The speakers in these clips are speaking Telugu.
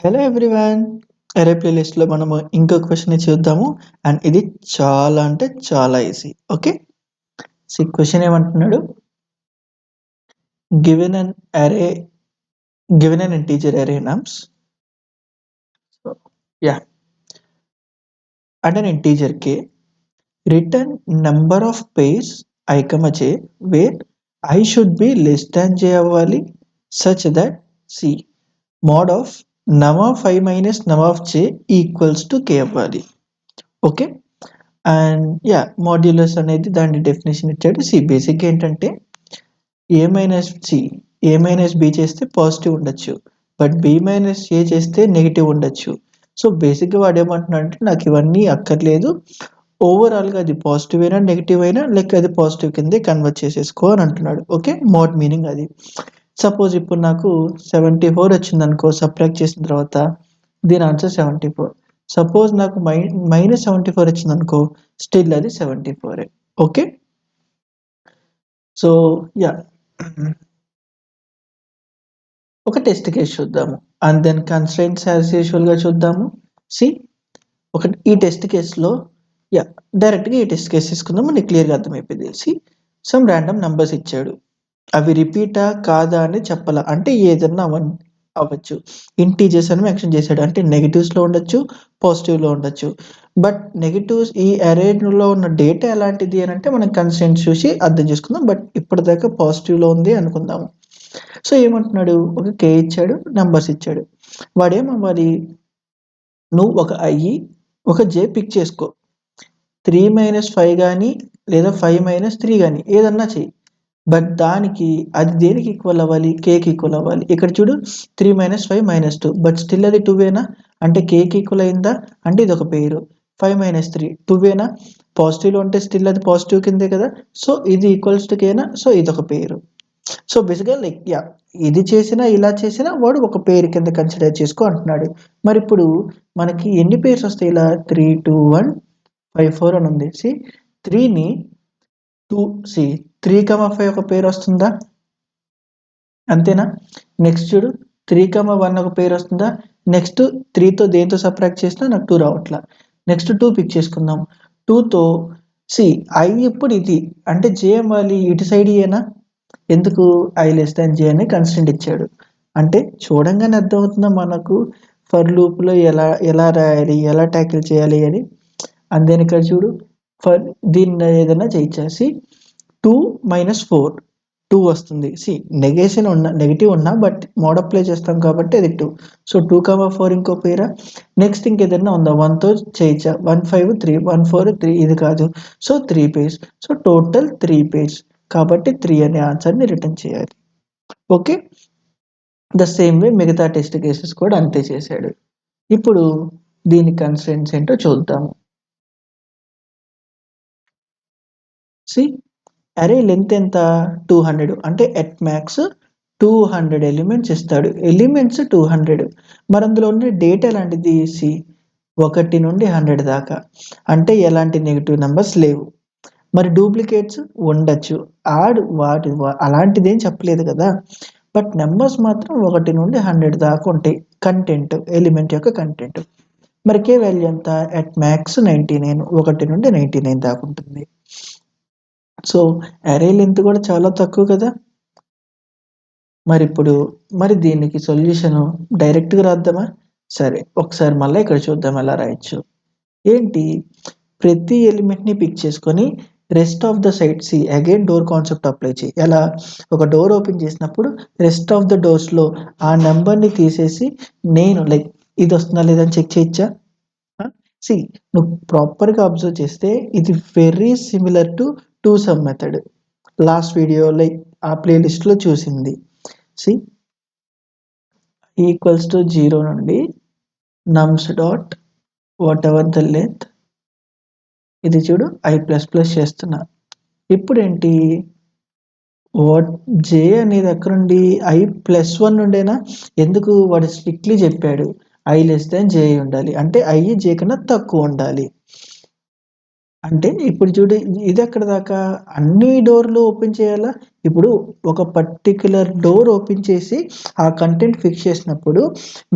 Hello everyone. అరే ప్లేలిస్ట్‌లో మనము ఇంకో క్వెషన్‌ని చూద్దాము. అండ్ ఇది చాలా అంటే చాలా ఈజీ. ఓకే. క్వెషన్ ఏమంటున్నాడు? గివెన్ అన్ అరే గివెన్ అన్ ఇంటీజర్ అరే నమ్స్. So yeah. And an integer k return number of pairs I, j where I should be less than j అవ్వాలి such that c mod of num of I minus num of j equals to k అవ్వాలి. ఓకే. అండ్ మాడ్యులస్ అనేది దాని డెఫినేషన్ ఇచ్చాడు. బేసిక్ ఏంటంటే ఏ మైనస్ బి చేస్తే పాజిటివ్ ఉండొచ్చు, బట్ బి మైనస్ ఏ చేస్తే నెగిటివ్ ఉండొచ్చు. సో బేసిక్గా వాడు ఏమంటున్నాడు అంటే నాకు ఇవన్నీ అక్కర్లేదు, ఓవరాల్గా అది పాజిటివ్ అయినా నెగిటివ్ అయినా లైక్ అది పాజిటివ్ కిందే కన్వర్ట్ చేసేసుకో అని అంటున్నాడు. ఓకే, మోడ్ మీనింగ్ అది. సపోజ్ ఇప్పుడు నాకు 74 వచ్చింది అనుకో, సబ్ట్రాక్ట్ చేసిన తర్వాత దీని ఆన్సర్ 74. సపోజ్ నాకు -74 వచ్చింది అనుకో, స్టిల్ అది 74. ఓకే. సో ఒక టెస్ట్ కేస్ చూద్దాము and then constraints as usual గా చూద్దాము. ఈ టెస్ట్ కేసులో డైరెక్ట్గా ఈ టెస్ట్ కేసు తీసుకుందాం, మనకి క్లియర్గా అర్థమైపోయింది. సమ్ ర్యాండమ్ నంబర్స్ ఇచ్చాడు, అవి రిపీటా కాదా అని చెప్పాల, అంటే ఏదన్నా అవ్వచ్చు. ఇంటీజర్స్ అని మెన్షన్ చేశాడు, అంటే నెగిటివ్స్లో ఉండొచ్చు, పాజిటివ్లో ఉండొచ్చు. బట్ నెగిటివ్స్ ఈ అరేలో ఉన్న డేటా ఎలాంటిది అని అంటే మనం కన్స్టెంట్స్ చూసి అర్థం చేసుకుందాం. బట్ ఇప్పటిదాకా పాజిటివ్లో ఉంది అనుకుందాము. సో ఏమంటున్నాడు, ఒక కే ఇచ్చాడు, నంబర్స్ ఇచ్చాడు. వాడేమవ్వాలి, నువ్వు ఒక ఐ ఒక జే పిక్ చేసుకో. 3 - 5 కానీ లేదా 5 - 3 కానీ ఏదన్నా చెయ్యి. బట్ దానికి అది దేనికి ఈక్వల్ అవ్వాలి, కేకి ఈక్వల్ అవ్వాలి. ఇక్కడ చూడు 3 - 5 -2, బట్ స్టిల్ అది 2వేనా, అంటే కేకి ఈక్వల్ అయిందా, అంటే ఇది ఒక పేరు. 5 - 3 2వేనా, పాజిటివ్లో ఉంటే స్టిల్ అది పాజిటివ్ కిందే కదా, సో ఇది ఈక్వల్స్ టు కేనా, సో ఇది ఒక పేరు. సో బేసిక్గా లైక్ ఇది చేసినా ఇలా చేసినా వాడు ఒక పేరు కింద కన్సిడర్ చేసుకో అంటున్నాడు. మరి ఇప్పుడు మనకి ఎన్ని పేర్స్ వస్తాయి, ఇలా 3 2 1 5 4 అని ఉంది. 3ని 3, 5 ఒక పేరు వస్తుందా, అంతేనా. నెక్స్ట్ చూడు 3, 1 ఒక పేరు వస్తుందా. నెక్స్ట్ 3తో దేంతో సబ్ట్రాక్ట్ చేసినా నాకు 2 రావట్లా. నెక్స్ట్ 2 పిక్ చేసుకుందాం. 2తో ఐ ఇప్పుడు ఇది అంటే జే అవ్వాలి, ఇటు సైడ్ ఏనా, ఎందుకు ఐ లెస్ దాన్ జే అని కన్స్టెంట్ ఇచ్చాడు. అంటే చూడంగానే అర్థమవుతుందా మనకు ఫర్ లూప్లో ఎలా రాయాలి, ఎలా ట్యాకిల్ చేయాలి అని. అందేని ఇక్కడ చూడు, ఫర్ దీన్ని ఏదైనా చేయించేసి 2 - 4 2 వస్తుంది. నెగిటివ్ ఉన్నా బట్ మోడ్ అప్లై చేస్తాం కాబట్టి అది 2. సో 2, 4 ఇంకో పేరా. నెక్స్ట్ ఇంకేదైనా ఉందా, 1తో చేయించా, 1 5 3 1 4 3, ఇది కాదు. So 3 pairs, so total 3 pairs, కాబట్టి 3 అనే ఆన్సర్ని రిటర్న్ చేయాలి. ఓకే, ద సేమ్ వే మిగతా టెస్ట్ కేసెస్ కూడా అంతే చేశాడు. ఇప్పుడు దీని కన్స్ట్రెంట్స్ ఏంటో చూద్దాము. అరే లెంత్ ఎంత, 200, అంటే ఎట్ మ్యాక్స్ 200 ఎలిమెంట్స్ ఇస్తాడు. ఎలిమెంట్స్ 200, మరి అందులో ఉన్న డేటా ఎలాంటిది, 1 నుండి 100 దాకా, అంటే ఎలాంటి నెగిటివ్ నెంబర్స్ లేవు. మరి డూప్లికేట్స్ ఉండొచ్చు, అలాంటిదేం చెప్పలేదు కదా, బట్ నెంబర్స్ మాత్రం 1 నుండి 100 దాకా ఉంటాయి. కంటెంట్, ఎలిమెంట్ యొక్క కంటెంట్. మరి కే వాల్యూ ఎంత, ఎట్ మ్యాక్స్ 99, 1 నుండి 99 దాకా ఉంటుంది. సో అరే లెంత్ కూడా చాలా తక్కువ కదా. మరి దీనికి సొల్యూషన్ డైరెక్ట్గా రాద్దామా. సరే, ఒకసారి మళ్ళీ ఇక్కడ చూద్దాం ఎలా రాయొచ్చు. ఏంటి, ప్రతి ఎలిమెంట్ని పిక్ చేసుకొని rest of the side again door concept apply చేయి. ఎలా, ఒక డోర్ ఓపెన్ చేసినప్పుడు రెస్ట్ ఆఫ్ ద డోర్స్లో ఆ నెంబర్ని తీసేసి నేను లైక్ ఇది వస్తుందా లేదని చెక్ చేయొచ్చా. నువ్వు ప్రాపర్గా అబ్జర్వ్ చేస్తే ఇది very similar to some method. Last video like ఆ ప్లేలిస్ట్లో చూసింది. ఈక్వల్స్ టు 0 నుండి నమ్స్ dot what ever the length, ఇది చూడు i++ చేస్తున్నా. ఇప్పుడు ఏంటి, వాట్ జే అనేది ఎక్కడుండి, i+1 నుండేనా, ఎందుకు వాడు స్ట్రిక్ట్లీ చెప్పాడు i లెస్ దాన్ జే ఉండాలి, అంటే i జే కన్నా తక్కువ ఉండాలి. అంటే ఇప్పుడు చూడు, ఇది ఎక్కడ దాకా అన్ని డోర్లు ఓపెన్ చేయాలా? ఇప్పుడు ఒక పర్టిక్యులర్ డోర్ ఓపెన్ చేసి ఆ కంటెంట్ ఫిక్స్ చేసినప్పుడు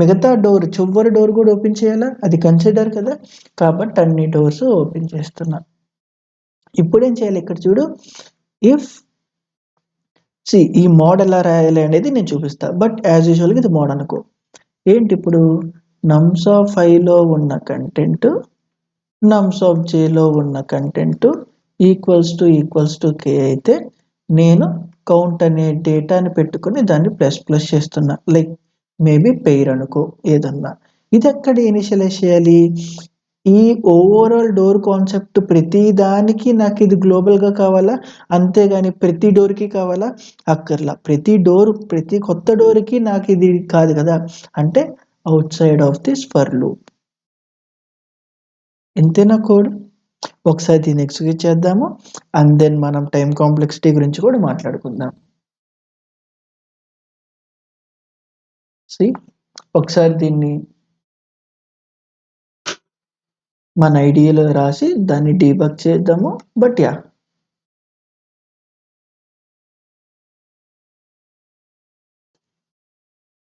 మిగతా డోర్ చివరి డోర్ కూడా ఓపెన్ చేయాలా? అది కన్సిడర్ కదా. కాబట్టి అన్ని డోర్స్ ఓపెన్ చేస్తున్నా. ఇప్పుడేం చేయాలి ఇక్కడ చూడు, ఇఫ్ ఈ మోడ్ ఎలా రాయాలి అనేది నేను చూపిస్తా. బట్ యాజ్ యూజువల్గా ఇది మోడ్ అనుకో. ఏంటి ఇప్పుడు నమ్స్ ఆఫ్ ఐలో ఉన్న కంటెంట్ నమ్స్ ఆఫ్ జేలో ఉన్న కంటెంట్ ఈక్వల్స్ టు కే అయితే నేను కౌంట్ అనే డేటాని పెట్టుకుని దాన్ని ప్లస్ చేస్తున్నా. లైక్ మేబీ పెయిర్ అనుకో ఏదన్నా. ఇది ఎక్కడ ఇనిషియలైజ్ చేయాలి? ఈ ఓవరాల్ డోర్ కాన్సెప్ట్ ప్రతి దానికి నాకు ఇది గ్లోబల్గా కావాలా? అంతేగాని ప్రతి డోర్కి కావాలా? అక్కర్లా. ప్రతి కొత్త డోర్కి నాకు ఇది కాదు కదా. అంటే out side of this for loop. ఇంతేనా కోడ్? ఒకసారి దీన్ని ఎగ్జిక్యూట్ చేద్దాము. అండ్ దెన్ మనం టైం కాంప్లెక్సిటీ గురించి కూడా మాట్లాడుకుందాం. ఒకసారి దీన్ని మన ఐడియాలో రాసి దాన్ని డీబగ్ చేద్దాము. బట్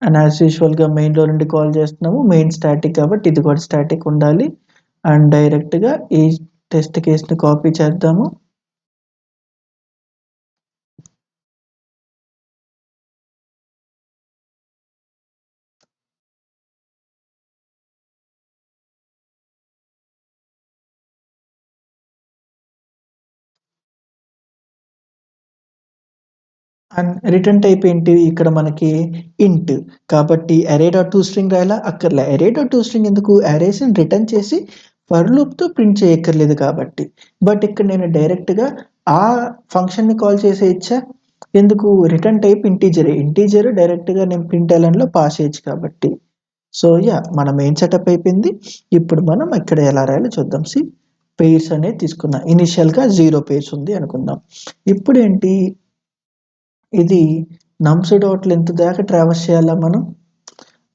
అండ్ యాజ్ యూజువల్గా మెయిన్లో నుండి కాల్ చేస్తున్నాము. మెయిన్ స్టాటిక్ కాబట్టి ఇది కూడా స్టాటిక్ ఉండాలి. అండ్ డైరెక్ట్గా ఈ టెస్ట్ కేస్ని కాపీ చేద్దాము. అండ్ రిటర్న్ టైప్ ఏంటి? ఇక్కడ మనకి ఇంట్ కాబట్టి అరే డాట్ టు స్ట్రింగ్ రాయాలా? అక్కర్లే. అరే డాట్ టు స్ట్రింగ్ ఎందుకు? అరేస్ని రిటర్న్ చేసి ఫర్ లూప్తో ప్రింట్ చేయక్కర్లేదు కాబట్టి. బట్ ఇక్కడ నేను డైరెక్ట్గా ఆ ఫంక్షన్ని కాల్ చేసేయచ్చా? ఎందుకు? రిటర్న్ టైప్ ఇంటీజర్ డైరెక్ట్గా నేను ప్రింట్ ఎలన్లో పాస్ చేయొచ్చు కాబట్టి. సో మన మెయిన్ సెటప్ అయిపోయింది. ఇప్పుడు మనం ఇక్కడ ఎలా రాయాలో చూద్దాం. పెయిర్స్ అనేది తీసుకుందాం. ఇనిషియల్గా 0 పెయిర్స్ ఉంది అనుకుందాం. ఇప్పుడు ఏంటి, ఇది నమ్స్ డాట్ లెంత్ దాకా ట్రావర్స్ చేయాలా మనం.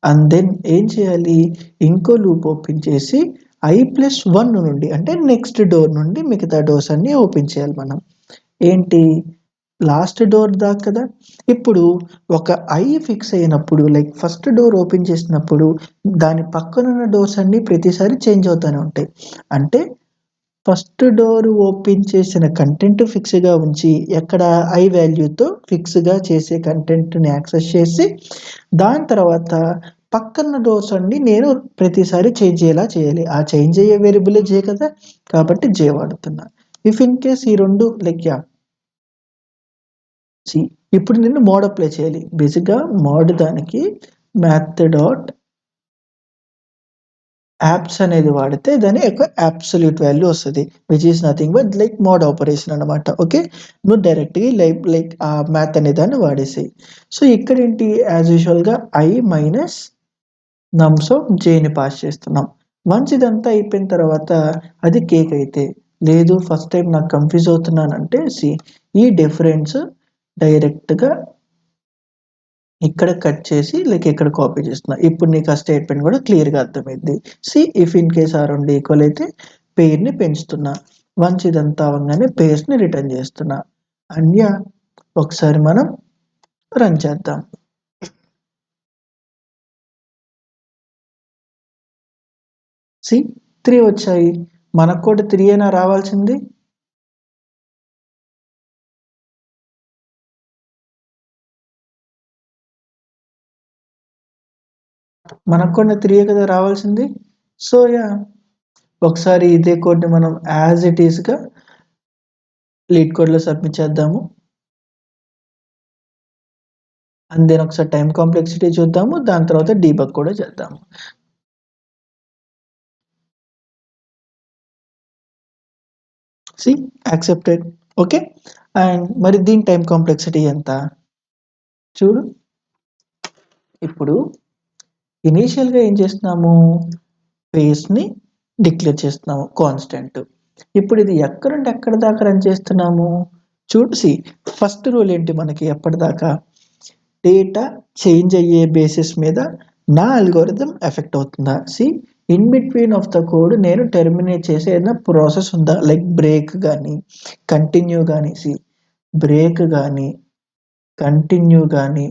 అండ్ దెన్ ఏం చేయాలి, ఇంకో లూప్ ఓపెన్ చేసి i+1 నుండి అంటే నెక్స్ట్ డోర్ నుండి మిగతా డోర్స్ అన్ని ఓపెన్ చేయాలి మనం. ఏంటి, లాస్ట్ డోర్ దాకా కదా. ఇప్పుడు ఒక ఐ ఫిక్స్ అయినప్పుడు లైక్ ఫస్ట్ డోర్ ఓపెన్ చేసినప్పుడు దాని పక్కనున్న డోర్స్ అన్ని ప్రతిసారి చేంజ్ అవుతూనే ఉంటాయి. అంటే ఫస్ట్ డోర్ ఓపెన్ చేసిన కంటెంట్ ఫిక్స్‌గా ఉంచి, ఎక్కడ ఐ వాల్యూతో ఫిక్స్‌గా చేసే కంటెంట్‌ని యాక్సెస్ చేసి, దాని తర్వాత పక్కన డోర్స్ అన్నీ నేను ప్రతిసారి చేంజ్ అయ్యేలా చేయాలి. ఆ చేంజ్ అయ్యే వేరియబులే జే కదా. కాబట్టి జే వాడుతున్నా. ఇఫ్ ఇన్ కేస్ ఈ 2 లైక్ ఇప్పుడు నేను మోడ్ అప్లై చేయాలి. బేసిక్‌గా మోడ్ దానికి మ్యాథ్ డాట్ యాప్స్ అనేది వాడితే దాని యొక్క అబ్సల్యూట్ వాల్యూ వస్తది. Which is nothing but like mod operation అన్నమాట. ఓకే. నువ్వు డైరెక్ట్‌గా లైక్ ఆ మ్యాథ్ అనే దాన్ని వాడేసేయి. సో ఇక్కడేంటి యాజ్ యూజువల్‌గా ఐ మైనస్ నమ్స్ ఆఫ్ జేని పాస్ చేస్తున్నాం. వన్స్ ఇదంతా అయిపోయిన తర్వాత అది కేక్ అయితే, లేదు ఫస్ట్ టైం నాకు కన్‌ఫ్యూజ్ అవుతున్నానంటే ఈ డిఫరెన్స్ డైరెక్ట్‌గా ఇక్కడ కట్ చేసి లైక్ ఇక్కడ కాపీ చేస్తున్నా. ఇప్పుడు నీకు ఆ స్టేట్మెంట్ కూడా క్లియర్‌గా అర్థమైంది. ఇఫ్ ఇన్ కేస్ ఆ 2 ఈక్వల్ అయితే పెయిర్‌ని పెంచుతున్నా. వన్స్ ఇదంతా అవ్వంగానే పెయిర్స్‌ని రిటర్న్ చేస్తున్నా. అండ్ ఒకసారి మనం రన్ చేద్దాం. 3 వచ్చాయి. మనకు కూడా 3 అయినా రావాల్సింది. మనకు కూడా 3 కదా రావాల్సింది. సో ఒకసారి ఇదే కోడ్‌ని మనం యాజ్ ఇట్ ఈస్‌గా లీడ్ కోడ్‌లో సబ్మిట్ చేద్దాము. అండ్ దెన్ ఒకసారి టైమ్ కాంప్లెక్సిటీ చూద్దాము. దాని తర్వాత డీబగ్ కూడా చేద్దాము. యాక్సెప్టెడ్. ఓకే. అండ్ మరి దీని టైమ్ కాంప్లెక్సిటీ ఎంత? చూడు. ఇప్పుడు ఇనీషియల్‌గా ఏం చేస్తున్నాము, పేస్‌ని డిక్లేర్ చేస్తున్నాము కాన్స్టెంట్. ఇప్పుడు ఇది ఎక్కడి నుండి ఎక్కడి దాకా రన్ చేస్తున్నాము? చూడు ఫస్ట్ రూల్ ఏంటి మనకి ఎప్పటిదాకా? డేటా చేంజ్ అయ్యే బేసిస్ మీద నా అల్గోరిథం ఎఫెక్ట్ అవుతుందా? In between of the code నేను టెర్మినేట్ చేసే ఏదైనా ప్రాసెస్ ఉందా, లైక్ బ్రేక్ కానీ కంటిన్యూ కానీ, బ్రేక్ కానీ కంటిన్యూ కానీ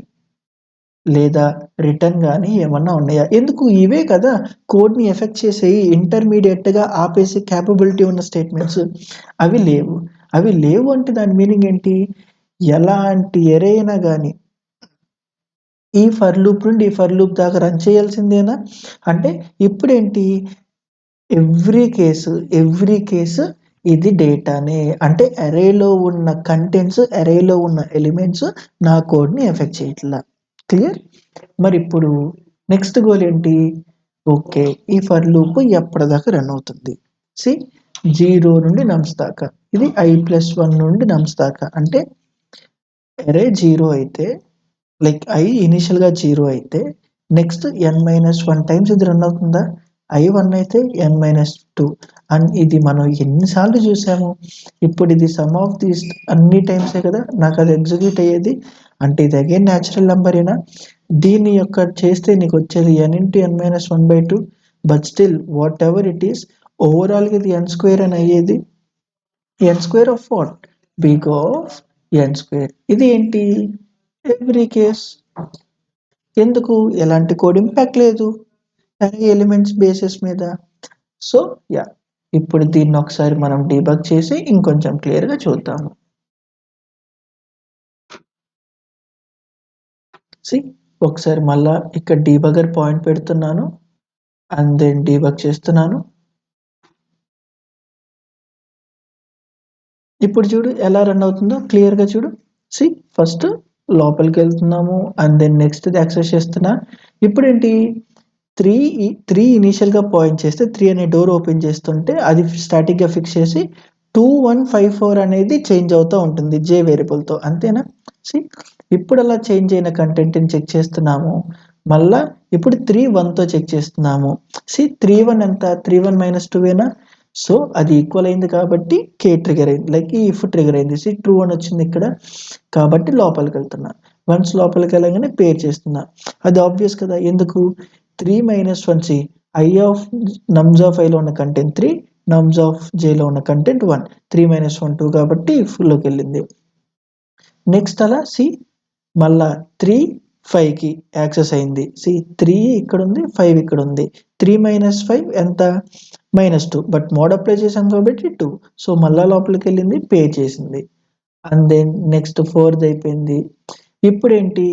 లేదా రిటర్న్ కానీ ఏమన్నా ఉన్నాయా? ఎందుకు ఇవే కదా కోడ్ని ఎఫెక్ట్ చేసేవి, ఇంటర్మీడియట్గా ఆపేసి క్యాపబిలిటీ ఉన్న స్టేట్మెంట్స్. అవి లేవు. అవి లేవు అంటే దాని మీనింగ్ ఏంటి? ఎలాంటి ఎరే అయినా కానీ ఈ ఫర్ లూప్ నుండి ఈ ఫర్ లూప్ దాకా రన్ చేయాల్సిందేనా? అంటే ఇప్పుడేంటి, ఎవ్రీ కేసు ఇది డేటానే, అంటే అరేలో ఉన్న కంటెంట్స్, అరేలో ఉన్న ఎలిమెంట్స్ నా కోడ్ని ఎఫెక్ట్ చేయట్లా. క్లియర్? మరి ఇప్పుడు నెక్స్ట్ గోల్ ఏంటి? ఓకే, ఈ ఫర్ లూప్ ఎప్పటిదాకా రన్ అవుతుంది? సి 0 నుండి నమ్స్ దాకా. ఇది i+1 నుండి నమ్స్ దాకా. అంటే అరే 0 అయితే, లైక్ i ఇనిషియల్గా 0 అయితే నెక్స్ట్ n-1 టైమ్స్ ఇది రన్ అవుతుందా? i1 అయితే n-2. అండ్ ఇది మనం ఎన్నిసార్లు చూసాము. ఇప్పుడు ఇది సమ్ ఆఫ్ దీస్ అన్ని టైమ్సే కదా నాకు అది ఎగ్జిక్యూట్ అయ్యేది. అంటే ఇది అగైన్ న్యాచురల్ నెంబరేనా? దీని యొక్క చేస్తే నీకు వచ్చేది n×n-1/2. But still what ever it is, ఓవరాల్గా ఇది n² అని అయ్యేది. n² of what? Big of n². ఇది ఏంటి? Every case. ఎందుకు? ఎలాంటి కోడ్ ఇంపాక్ట్ లేదు అరే ఎలిమెంట్స్ బేసిస్ మీద. సో యా, ఇప్పుడు దీన్ని ఒకసారి మనం డీబగ్ చేసి ఇంకొంచెం క్లియర్గా చూద్దాము. సి ఒకసారి మళ్ళా ఇక్కడ డీబగర్ పాయింట్ పెడుతున్నాను అండ్ దెన్ డీబగ్ చేస్తున్నాను. ఇప్పుడు చూడు ఎలా రన్ అవుతుందో క్లియర్గా చూడు. సి ఫస్ట్ లోపలికి వెళ్తున్నాము అండ్ దెన్ నెక్స్ట్ యాక్సెస్ చేస్తున్నా. ఇప్పుడు ఏంటి, 3 ఇనిషియల్గా పాయింట్ చేస్తే 3 అనే డోర్ ఓపెన్ చేస్తుంటే అది స్టాటిక్గా ఫిక్స్ చేసి 2154 అనేది చేంజ్ అవుతూ ఉంటుంది జే వేరియబుల్తో. అంతేనా? సి ఇప్పుడు అలా చేంజ్ అయిన కంటెంట్ని చెక్ చేస్తున్నాము. మళ్ళా ఇప్పుడు 3-1తో చెక్ చేస్తున్నాము. సి 3-1 ఎంత? 3-1 - 2ఏనా? సో అది ఈక్వల్ అయింది కాబట్టి కే ట్రిగర్ అయింది, లైక్ ఈ ఇఫ్ ట్రిగర్ అయింది. సి ట్రూ అని వచ్చింది ఇక్కడ కాబట్టి లోపలికి వెళ్తున్నా. వన్స్ లోపలికి వెళ్ళగానే పేర్ చేస్తున్నా. అది ఆబ్వియస్ కదా, ఎందుకు? 3-1 c i of nums of ఐలో ఉన్న కంటెంట్ 3, నమ్స్ ఆఫ్ జేలో ఉన్న కంటెంట్ 1. 3-1 2 కాబట్టి ఫుల్లోకి వెళ్ళింది. నెక్స్ట్ అలా సి మళ్ళా 3-5కి యాక్సెస్ అయింది. సి 3 ఇక్కడ ఉంది, 5 ఇక్కడ ఉంది. 3-5 ఎంత? -2. బట్ మోడ్ అప్లై చేసాం కాబట్టి 2. సో మళ్ళా లోపలికి వెళ్ళింది, పే చేసింది. అండ్ దెన్ నెక్స్ట్ 4ది అయిపోయింది. ఇప్పుడు ఏంటి,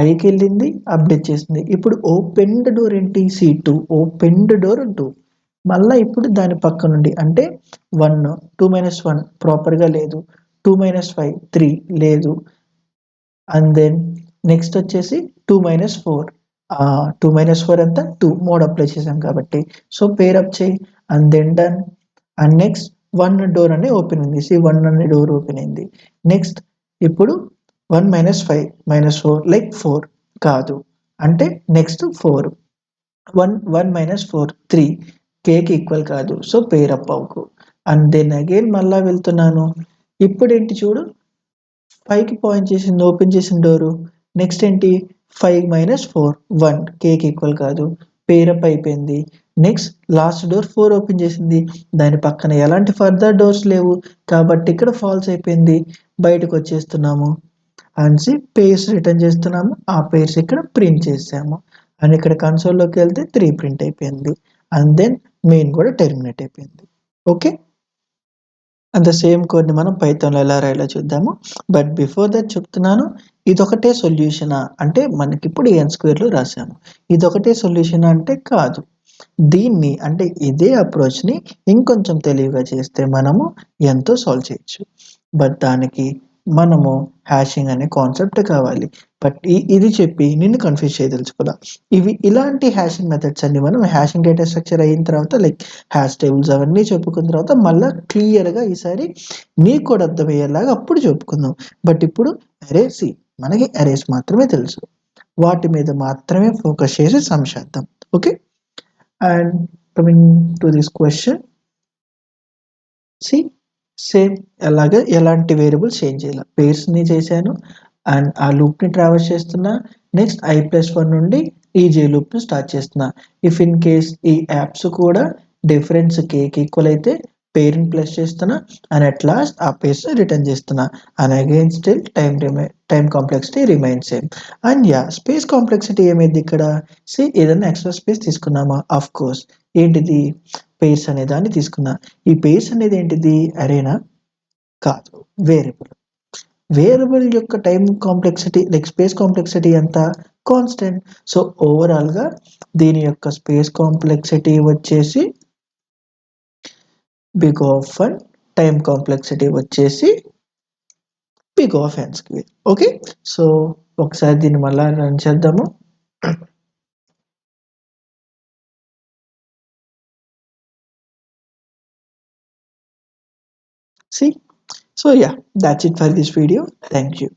ఐకి వెళ్ళింది, అప్డేట్ చేసింది. ఇప్పుడు ఓపెన్డ్ డోర్ ఏంటి? C2. Opened door 2. మళ్ళీ ఇప్పుడు దాని పక్క నుండి అంటే 1, 2-1 ప్రాపర్గా లేదు, 2-5 3 లేదు. అండ్ దెన్ నెక్స్ట్ వచ్చేసి 2-4. 2-4 ఎంత? 2. మోడ్ అప్లై చేసాం కాబట్టి. సో పేర్ అప్ చేయి and then done. And next 1 door అనే ఓపెన్ అయింది. సి 1 అనే డోర్ ఓపెన్ అయింది. నెక్స్ట్ ఇప్పుడు 1-5 -4 లైక్ 4 కాదు, అంటే నెక్స్ట్ 4. 1 - 4 3 కేకి ఈక్వల్ కాదు, సో పేర్ అప్ అవ్వకు. అండ్ దెన్ అగైన్ మళ్ళా వెళ్తున్నాను. ఇప్పుడు ఏంటి చూడు, 5కి పాయింట్ చేసింది, ఓపెన్ చేసిన డోరు. నెక్స్ట్ ఏంటి, 5 - 4 1 కేకి ఈక్వల్ కాదు, పేరప్ అయిపోయింది. నెక్స్ట్ లాస్ట్ డోర్ 4 ఓపెన్ చేసింది, దాని పక్కన ఎలాంటి ఫర్దర్ డోర్స్ లేవు కాబట్టి ఇక్కడ ఫాల్స్ అయిపోయింది. బయటకు వచ్చేస్తున్నాము అండ్ సి పేర్స్ రిటర్న్ చేస్తున్నాము. ఆ పేర్స్ ఇక్కడ ప్రింట్ చేసాము అండ్ ఇక్కడ కన్సోల్లోకి వెళ్తే 3 ప్రింట్ అయిపోయింది. అండ్ దెన్ మెయిన్ కూడా టెర్మినేట్ అయిపోయింది. ఓకే, అండ్ ద సేమ్ కోడ్ని మనం పైథాన్లో ఎలా రాయాలో చూద్దాము. బట్ బిఫోర్ దట్ చెప్తున్నాను, ఇదొకటే సొల్యూషనా అంటే మనకి ఇప్పుడు n² రాసాము, ఇదొకటే సొల్యూషన్ అంటే కాదు. దీన్ని అంటే ఇదే అప్రోచ్ని ఇంకొంచెం తెలివిగా చేస్తే మనము ఎంతో సాల్వ్ చేయొచ్చు. బట్ దానికి మనము హ్యాషింగ్ అనే కాన్సెప్ట్ కావాలి. బట్ ఇది చెప్పి నిన్ను కన్ఫ్యూజ్ చేయదలుచుకోలే. ఇలాంటి హ్యాషింగ్ మెథడ్స్ అన్ని మనం హ్యాషింగ్ డేటా స్ట్రక్చర్ అయిన తర్వాత లైక్ హ్యాష్ టేబుల్స్ అవన్నీ చెప్పుకున్న తర్వాత మళ్ళీ క్లియర్గా ఈసారి నీకు కూడా అర్థమయ్యేలాగా అప్పుడు చెప్పుకుందాం. బట్ ఇప్పుడు అరేస్, మనకి అరేస్ మాత్రమే తెలుసు, వాటి మీద మాత్రమే ఫోకస్ చేసి సమ్ చేద్దాం. Okay, and coming to this question, see same అలాగే ఎలాంటి వేరియబుల్స్ చేంజ్ చేయాలి, పేర్స్ని చేశాను అండ్ ఆ లూప్ని ట్రావెల్స్ చేస్తున్నా. నెక్స్ట్ i+1 నుండి ఈ జే లూప్ను స్టార్ట్ చేస్తున్నా. ఇఫ్ ఇన్ కేస్ ఈ యాప్స్ కూడా డిఫరెన్స్ కేకి ఈక్వల్ అయితే పేరుని ప్లస్ చేస్తున్నా అండ్ అట్ లాస్ట్ ఆ పేస్ రిటర్న్ చేస్తున్నా and again still time complexity remain same. And yeah space complexity ఏమైంది ఇక్కడ? ఏదైనా ఎక్స్ట్రా స్పేస్ తీసుకున్నామా? Of course. ఏంటిది? పేర్స్ అనే దాన్ని తీసుకున్నా. ఈ పేర్స్ అనేది ఏంటిది? అరేనా? కాదు, వేరియబుల్. వేరియబుల్ యొక్క time complexity like space complexity ఎంత? కాన్స్టెంట్. సో ఓవరాల్గా దీని యొక్క స్పేస్ కాంప్లెక్సిటీ వచ్చేసి big of and time complexity వచ్చేసి big of n square. Okay, so ఒకసారి దీన్ని మళ్ళా రన్ చేద్దాము. See, so yeah, that's it for this video. Thank you.